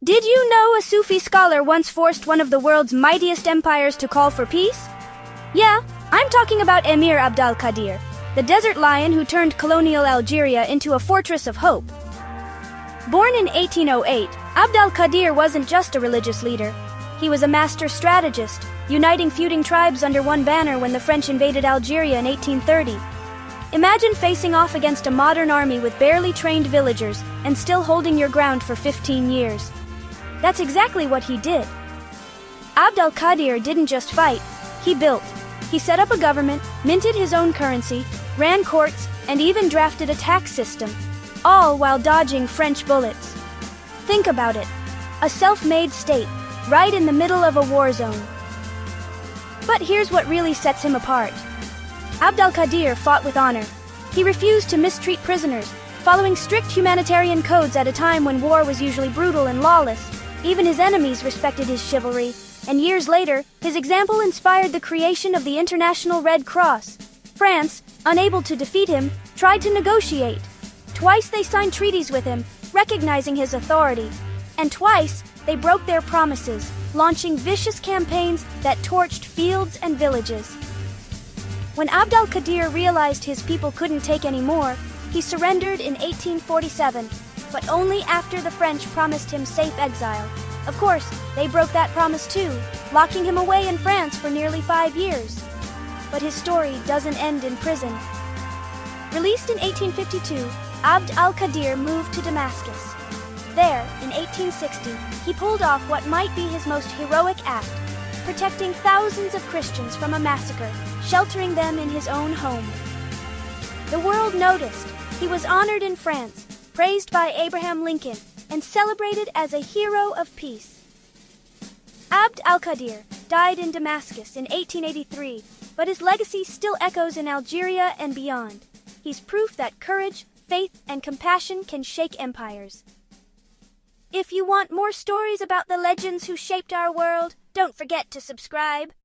Did you know a Sufi scholar once forced one of the world's mightiest empires to call for peace? Yeah, I'm talking about Emir Abd al Qadir, the desert lion who turned colonial Algeria into a fortress of hope. Born in 1808, Abd al Qadir wasn't just a religious leader. He was a master strategist, uniting feuding tribes under one banner when the French invaded Algeria in 1830. Imagine facing off against a modern army with barely trained villagers and still holding your ground for 15 years. That's exactly what he did. Abd al Qadir didn't just fight, he built. He set up a government, minted his own currency, ran courts, and even drafted a tax system, all while dodging French bullets. Think about it. A self-made state, right in the middle of a war zone. But here's what really sets him apart. Abd al Qadir fought with honor. He refused to mistreat prisoners, following strict humanitarian codes at a time when war was usually brutal and lawless. Even his enemies respected his chivalry, and years later, his example inspired the creation of the International Red Cross. France, unable to defeat him, tried to negotiate. Twice they signed treaties with him, recognizing his authority. And twice, they broke their promises, launching vicious campaigns that torched fields and villages. When Abd al Qadir realized his people couldn't take any more, he surrendered in 1847, but only after the French promised him safe exile. Of course, they broke that promise too, locking him away in France for nearly 5 years. But his story doesn't end in prison. Released in 1852, Abd al Qadir moved to Damascus. There, in 1860, he pulled off what might be his most heroic act, protecting thousands of Christians from a massacre, sheltering them in his own home. The world noticed. He was honored in France, praised by Abraham Lincoln, and celebrated as a hero of peace. Abd al Qadir died in Damascus in 1883, but his legacy still echoes in Algeria and beyond. He's proof that courage, faith, and compassion can shake empires. If you want more stories about the legends who shaped our world, don't forget to subscribe.